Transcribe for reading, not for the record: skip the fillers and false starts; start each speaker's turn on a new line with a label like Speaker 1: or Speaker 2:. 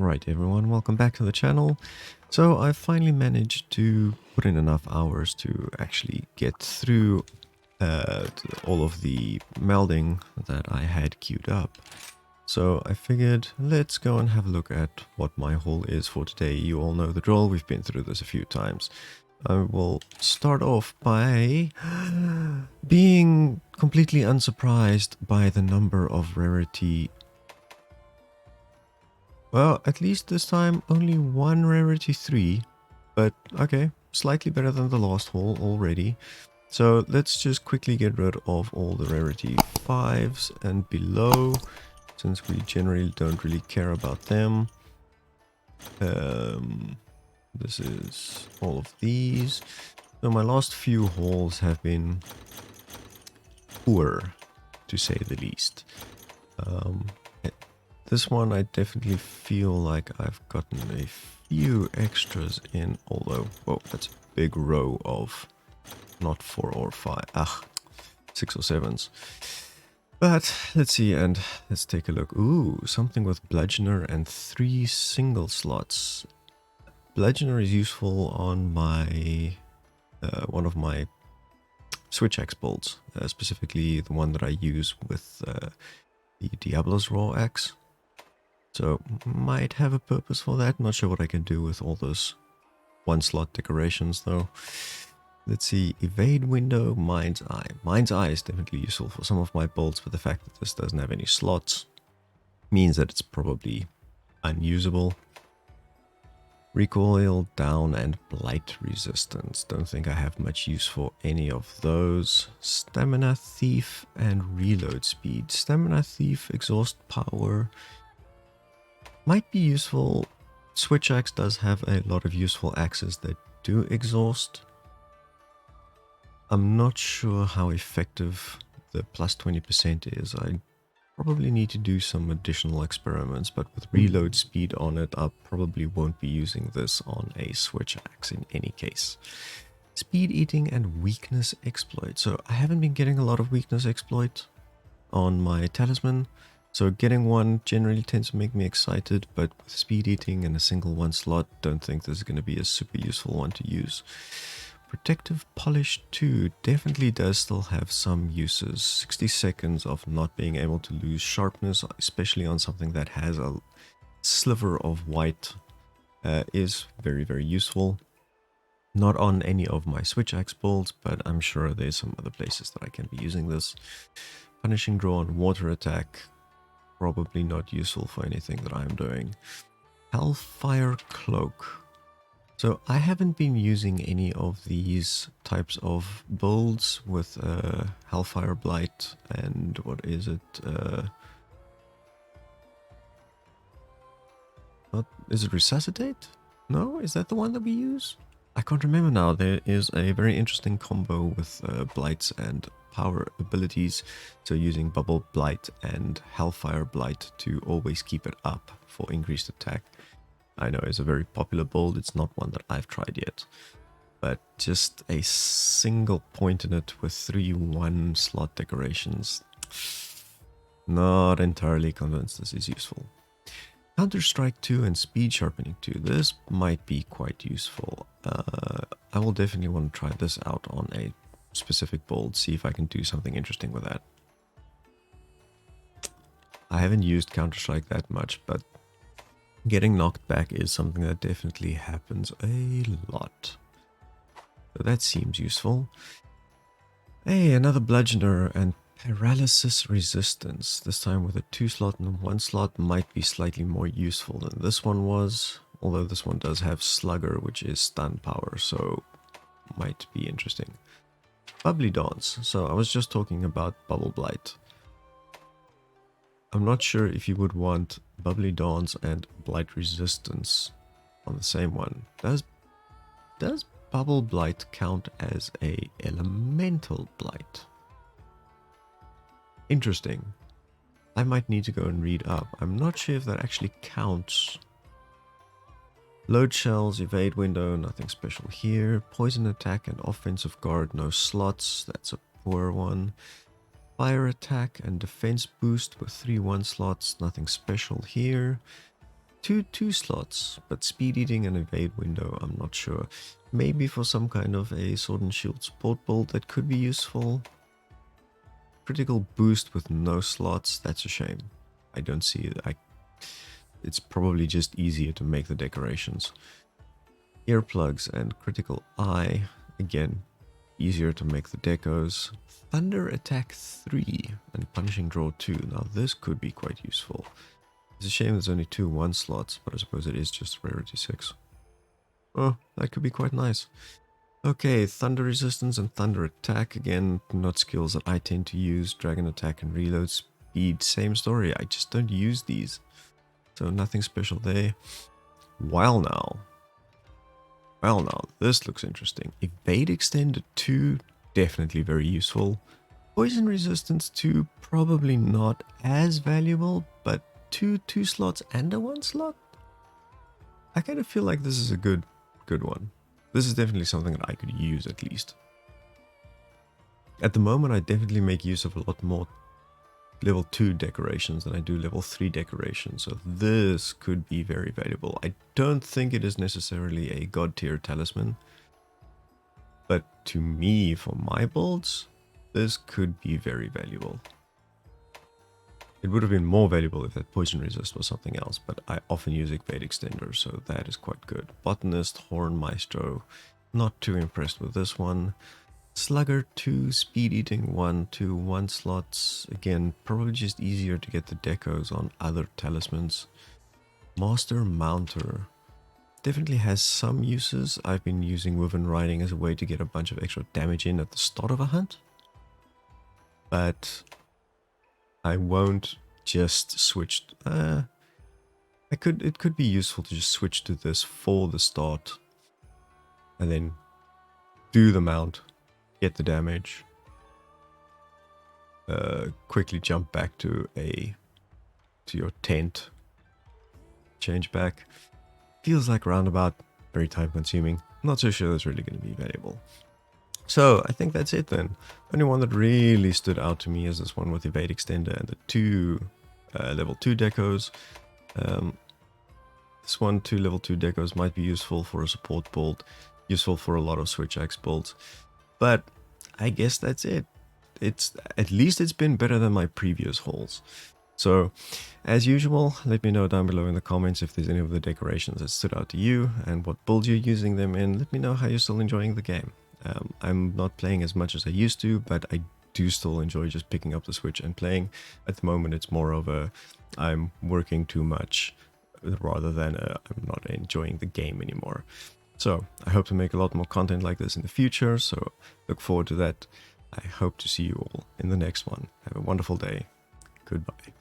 Speaker 1: Right, everyone, welcome back to the channel. So I finally managed to put in enough hours to actually get through all of the melding that I had queued up. So I figured let's go and have a look at what my haul is for today. You all know the drill, we've been through this a few times. I will start off by being completely unsurprised by the number of Rarity. Well, at least this time only one Rarity 3, but okay, slightly better than the last haul already. So let's just quickly get rid of all the Rarity 5s and below, since we generally don't really care about them. This is all of these. So my last few hauls have been poor, to say the least. This one I definitely feel like I've gotten a few extras in, although, whoa, that's a big row of not 4 or 5, 6 or 7s. But let's see, and let's take a look. Ooh, something with Bludgeoner and 3 single slots. Bludgeoner is useful on my one of my switch axe bolts, specifically the one that I use with the Diablo's Raw axe. So might have a purpose for that. Not sure what I can do with all those one slot decorations though. Let's see, evade window, mind's eye. Mind's eye is definitely useful for some of my bolts, but the fact that this doesn't have any slots means that it's probably unusable. Recoil, down, and blight resistance. Don't think I have much use for any of those. Stamina thief and reload speed. Stamina thief, exhaust power. Might be useful. Switch axe does have a lot of useful axes that do exhaust. I'm not sure how effective the plus 20% is. I probably need to do some additional experiments, but with reload speed on it, I probably won't be using this on a switch axe in any case. Speed eating and weakness exploit. So I haven't been getting a lot of weakness exploit on my talisman. So getting one generally tends to make me excited, but with speed eating and a single one slot, don't think this is going to be a super useful one to use. Protective polish 2 definitely does still have some uses. 60 seconds of not being able to lose sharpness, especially on something that has a sliver of white, is very, very useful. Not on any of my switch axe bolts, but I'm sure there's some other places that I can be using this. Punishing draw on water attack. Probably not useful for anything that I'm doing. Hellfire Cloak. So I haven't been using any of these types of builds with Hellfire Blight and what is it? Is it Resuscitate? No? Is that the one that we use? I can't remember now. There is a very interesting combo with Blights and power abilities, so using Bubble Blight and Hellfire Blight to always keep it up for increased attack. I know it's a very popular build, it's not one that I've tried yet, but just a single point in it with 3 1 slot decorations, not entirely convinced this is useful. Counter-Strike 2 and Speed Sharpening 2, this might be quite useful. I will definitely want to try this out on a specific build, see if I can do something interesting with that. I haven't used Counter-Strike that much, but getting knocked back is something that definitely happens a lot. So that seems useful. Hey, another Bludgeoner and Paralysis Resistance. This time with a 2 slot and 1 slot might be slightly more useful than this one was. Although this one does have Slugger, which is stun power, so might be interesting. Bubbly Dance. So I was just talking about Bubble Blight. I'm not sure if you would want Bubbly Dance and Blight Resistance on the same one. Does Bubble Blight count as a elemental blight? Interesting. I might need to go and read up. I'm not sure if that actually counts. Load shells, evade window, nothing special here. Poison attack and offensive guard, no slots. That's a poor one. Fire attack and defense boost with 3 1 slots, nothing special here. Two slots, but speed eating and evade window, I'm not sure. Maybe for some kind of a sword and shield support build that could be useful. Critical boost with no slots, that's a shame. I don't see it. It's probably just easier to make the decorations. Earplugs and critical eye, again, easier to make the decos. Thunder attack 3 and punishing draw 2. Now this could be quite useful. It's a shame there's only 2 1 slots, but I suppose it is just rarity 6. Oh, that could be quite nice. Okay, thunder resistance and thunder attack. Again, not skills that I tend to use. Dragon attack and reload speed, same story. I just don't use these. So nothing special there. Well now, this looks interesting. Evade extender 2, definitely very useful. Poison resistance 2, probably not as valuable, but two slots and a 1 slot? I kind of feel like this is a good one. This is definitely something that I could use at least. At the moment, I definitely make use of a lot more level 2 decorations than I do level 3 decorations, so this could be very valuable. I don't think it is necessarily a god tier talisman, but to me, for my builds, this could be very valuable. It would have been more valuable if that poison resist was something else, but I often use evade extender, so that is quite good. Botanist, Horn Maestro, not too impressed with this one. Slugger 2, speed eating 1, 2 1 slots. Again, probably just easier to get the decos on other talismans. Master Mounter definitely has some uses. I've been using Woven Riding as a way to get a bunch of extra damage in at the start of a hunt, but I won't just switch. It could be useful to just switch to this for the start, and then do the mount, get the damage, quickly jump back to your tent, change back. Feels like roundabout, very time consuming. Not so sure that's really going to be valuable. So I think that's it then. Only one that really stood out to me is this one with evade extender and the 2 level 2 decos. This one, 2 level 2 decos might be useful for a support build, useful for a lot of switch axe builds. But I guess that's it. At least it's been better than my previous hauls. So, as usual, let me know down below in the comments if there's any of the decorations that stood out to you and what build you're using them in. Let me know how you're still enjoying the game. I'm not playing as much as I used to, but I do still enjoy just picking up the Switch and playing. At the moment, it's more of a I'm working too much rather than I'm not enjoying the game anymore. So, I hope to make a lot more content like this in the future, so look forward to that. I hope to see you all in the next one. Have a wonderful day. Goodbye.